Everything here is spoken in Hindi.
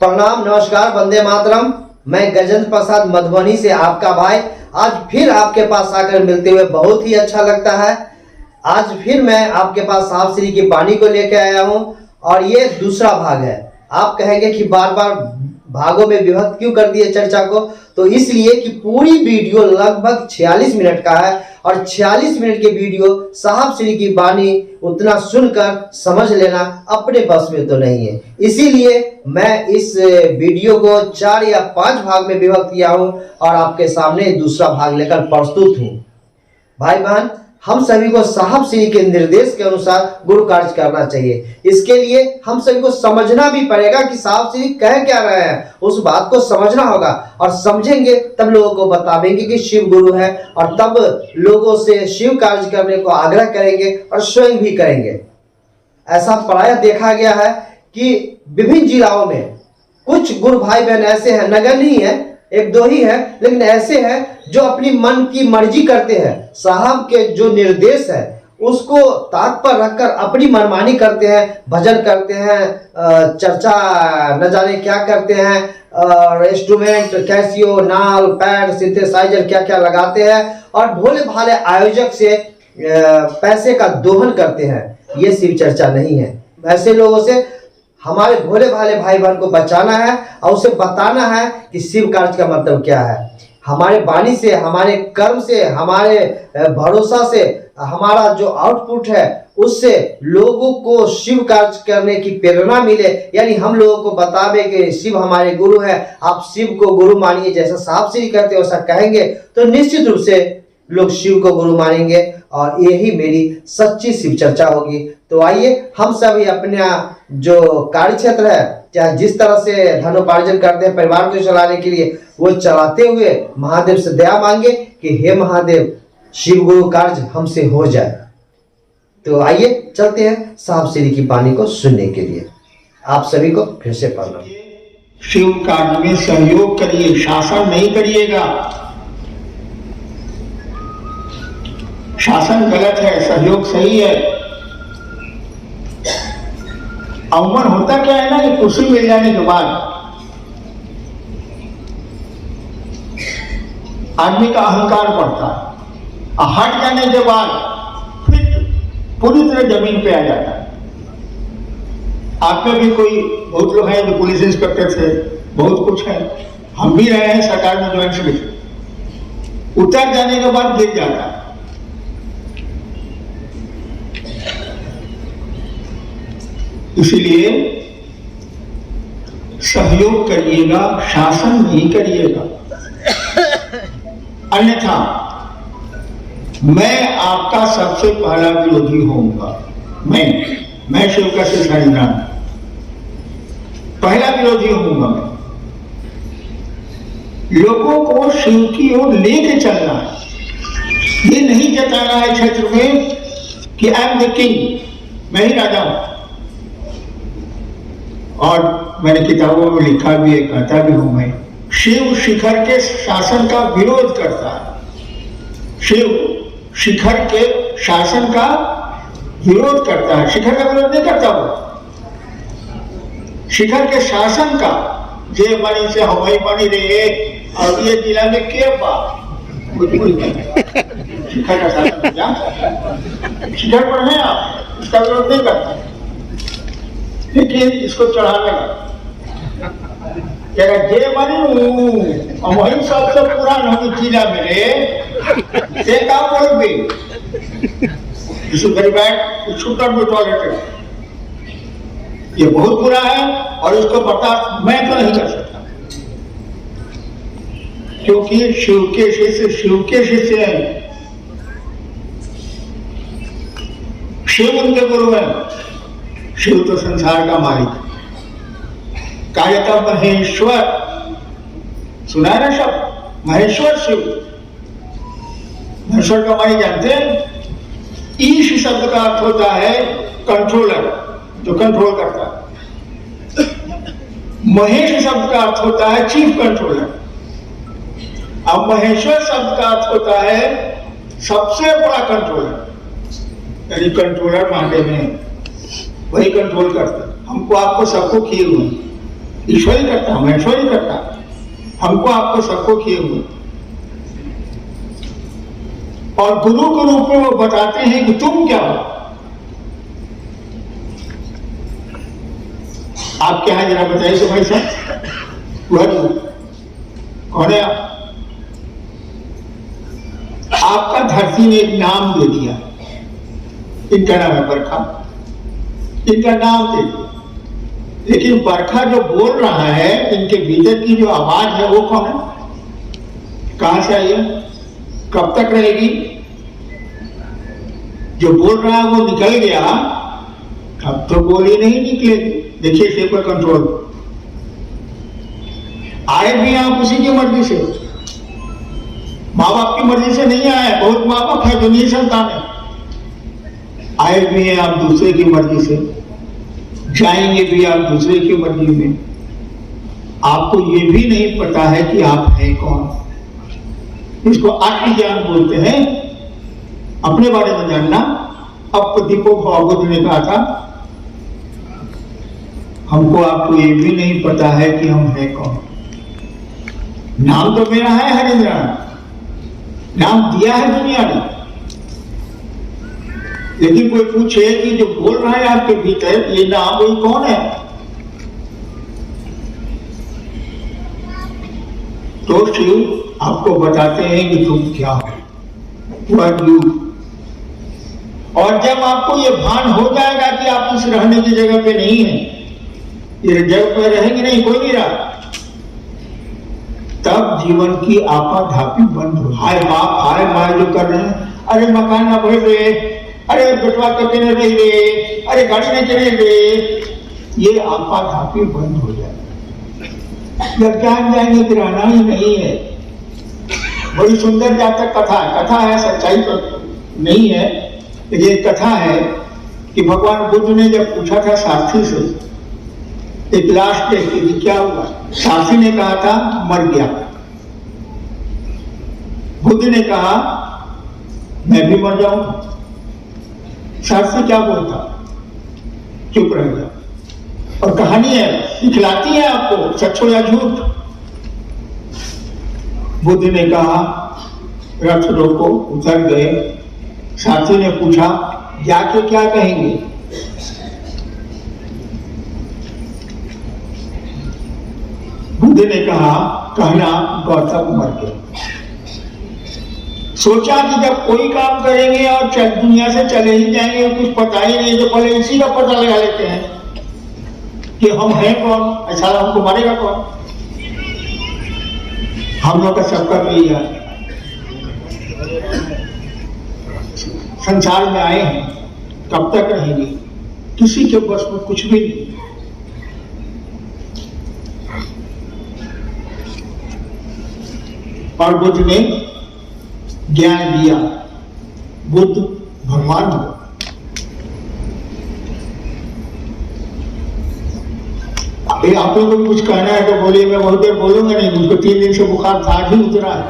प्रणाम, नमस्कार, वंदे मातरम। मैं गजेंद्र प्रसाद मधुबनी से आपका भाई आज फिर आपके पास आकर मिलते हुए बहुत ही अच्छा लगता है। आज फिर मैं आपके पास साफ श्री की वाणी को लेकर आया हूं और ये दूसरा भाग है। आप कहेंगे कि बार बार भागों में विभक्त क्यों कर दिए चर्चा को, तो इसलिए कि पूरी वीडियो लगभग 46 मिनट का है और 46 मिनट के वीडियो साहब श्री की वाणी उतना सुनकर समझ लेना अपने बस में तो नहीं है। इसीलिए मैं इस वीडियो को 4 या 5 भाग में विभक्त किया हूं और आपके सामने दूसरा भाग लेकर प्रस्तुत हूं। भाई बहन, हम सभी को साहब श्री के निर्देश के अनुसार गुरु कार्य करना चाहिए। इसके लिए हम सभी को समझना भी पड़ेगा कि साहब श्री कह क्या रहे हैं, उस बात को समझना होगा और समझेंगे तब लोगों को बतावेंगे कि शिव गुरु है और तब लोगों से शिव कार्य करने को आग्रह करेंगे और स्वयं भी करेंगे। ऐसा प्रायः देखा गया है कि विभिन्न जिलाओं में कुछ गुरु भाई बहन ऐसे हैं, नगर नहीं है, एक दो ही है, लेकिन ऐसे हैं जो अपनी मन की मर्जी करते हैं। साहब के जो निर्देश है उसको ताक पर रखकर अपनी मनमानी करते हैं, भजन करते हैं, चर्चा न जाने क्या करते हैं, और इंस्ट्रूमेंट कैसियो, नाल, पैड, सिंथेसाइजर क्या क्या लगाते हैं और भोले भाले आयोजक से पैसे का दोहन करते हैं। ये शिव चर्चा नहीं है। ऐसे लोगों से हमारे भोले भाले भाई बहन को बचाना है और उसे बताना है कि शिव कार्य का मतलब क्या है। हमारे वाणी से, हमारे कर्म से, हमारे भरोसा से, हमारा जो आउटपुट है उससे लोगों को शिव कार्य करने की प्रेरणा मिले। यानी हम लोगों को बतावे कि शिव हमारे गुरु है, आप शिव को गुरु मानिए। जैसा साहब श्री कहते हैं वैसा कहेंगे तो निश्चित रूप से लोग शिव को गुरु मानेंगे और यही मेरी सच्ची शिव चर्चा होगी। तो आइए हम सभी अपना जो कार्य क्षेत्र है, चाहे जिस तरह से धनोपार्जन करते हैं परिवार को चलाने के लिए, वो चलाते हुए महादेव से दया मांगे कि हे महादेव, शिव गुरु कार्य हमसे हो जाए। तो आइए चलते हैं साहब श्री की वाणी को सुनने के लिए। आप सभी को फिर से प्रणाम। शिव कार्य में सहयोग करिए, शासन नहीं करिएगा। शासन गलत है, सहयोग सही है। अवमान होता क्या है ना कि कुर्सी मिल जाने के बाद आदमी का अहंकार बढ़ता है और हट जाने के बाद फिर पूरी तरह जमीन पे आ जाता है। आप में भी कोई बहुत लोग हैं जो पुलिस इंस्पेक्टर थे, बहुत कुछ है, हम भी रहे हैं सरकार में ज्वाइंट सेक्रेटरी, उतर जाने के बाद गिर जाता है। इसीलिए सहयोग करिएगा, शासन नहीं करिएगा, अन्यथा मैं आपका सबसे पहला विरोधी होऊंगा। मैं शिव का शिष्य पहला विरोधी होऊंगा। मैं लोगों को शिव की ओर लेके चलना है। ये नहीं जताना है क्षेत्र में कि आई एम द किंग, मैं ही राजा हूं। और मैंने किताबों में लिखा भी है, कहता भी हूं, मैं शिव शिखर के शासन का विरोध करता है। शिव शिखर के शासन का विरोध करता है, शिखर का विरोध नहीं करता। वो शिखर के शासन का जे बनी से हवाई बनी रहे और ये जिला में के शिखर का शासन क्या शिखर पर है, आप इसका विरोध नहीं करता, लेकिन इसको चढ़ाने लगा जे बनी वही सबसे पुरान हम जिला मेरे का बोल भी छूटर में टॉयलेट, ये बहुत बुरा है और इसको बर्दाश्त मैं तो नहीं कर सकता, क्योंकि शिव के शिष्य हैं, शिव उनके गुरु हैं। शिव तो संसार का मालिक, कार्यता महेश्वर, सुना है ना शब्द महेश्वर शिव। महेश्वर का मालिक जानते हैं? ईश शब्द का अर्थ होता है कंट्रोलर, जो कंट्रोल करता है। महेश शब्द का अर्थ होता है चीफ कंट्रोलर। अब महेश्वर शब्द का अर्थ होता है सबसे बड़ा कंट्रोलर, यानी कंट्रोलर महादेव में वही कंट्रोल करता है। हमको आपको सबको किए हुए ईश्वर ही करता, महेश्वर ही करता, हमको आपको सबको किए हुए। और गुरु के रूप में वो बताते हैं कि तुम क्या हो। आप क्या है जरा बताइए तो भाई साहब, वह कौन है आप? आपका धरती ने एक नाम दे दिया, इनका नाम है बरखा, इनका नाम दे दिया, लेकिन बरखा जो बोल रहा है, इनके भीतर की जो आवाज है वो कौन है? कहां से आई है? कब तक रहेगी? जो बोल रहा है वो निकल गया, अब तो बोली नहीं निकलेगी। देखिए इसे पर कंट्रोल। आए भी आप उसी की मर्जी से, माँ बाप की मर्जी से नहीं आए। बहुत माँ बाप है जो नहीं संतान है। आए भी हैं आप दूसरे की मर्जी से, जाएंगे भी आप दूसरे की मर्जी में। आपको ये भी नहीं पता है कि आप हैं कौन। इसको आत्मज्ञान बोलते हैं, अपने बारे में जानना। अब दीपो बुद्ध ने कहा था, हमको आपको ये भी नहीं पता है कि हम हैं कौन। नाम तो मेरा है हरिंद्र, नाम दिया है दुनिया ने, लेकिन कोई पूछे कि जो बोल रहा है आपके भीतर ये नाम, वही कौन है? तो शिव आपको बताते हैं कि तुम क्या हो, वह यू। और जब आपको ये भान हो जाएगा कि आप इस रहने की जगह पे नहीं है, ये जगह पे रहेंगे नहीं, कोई नहीं रहा, तब जीवन की आपाधापी बंद हो। हाय बाप हाय माँ जो कर रहे हैं, अरे मकान ना भर रहे, अरे बेटवा करके नहीं रही रे, अरे गाड़ी नहीं चले रे, ये आपाधापी बंद हो जाए। जब जान जाएंगे कि रहना ही नहीं है। बड़ी सुंदर जातक कथा है, सच्चाई तो नहीं है, लेकिन कथा है कि भगवान बुद्ध ने जब पूछा था सारथी से, एक लाश देख के क्या हुआ, सारथी ने कहा था मर गया। बुद्ध ने कहा मैं भी मर जाऊं। सारथी क्या बोलता? चुप रह गया। और कहानी है, दिखलाती है आपको सच हो या झूठ। बुद्ध ने कहा रथ रोको, उतर गए। सारथी ने पूछा जाके क्या कहेंगे? बुद्ध ने कहा कहना गौतम मर गए। सोचा कि जब कोई काम करेंगे और दुनिया से चले ही जाएंगे, कुछ पता ही नहीं, तो पहले इसी का पता लगा लेते हैं कि हम हैं कौन, ऐसा हमको मारेगा कौन। हम लोग का सबका यही है, संसार में आए हैं, कब तक रहेंगे, किसी के बस में कुछ भी नहीं। और बुद्ध ने ज्ञान दिया, बुद्ध भगवान हो। अभी आप लोगों को कुछ कहना है तो बोलिए, मैं बहुत देर बोलूंगा नहीं, मुझको 3 दिन से बुखार था ही उतरा है।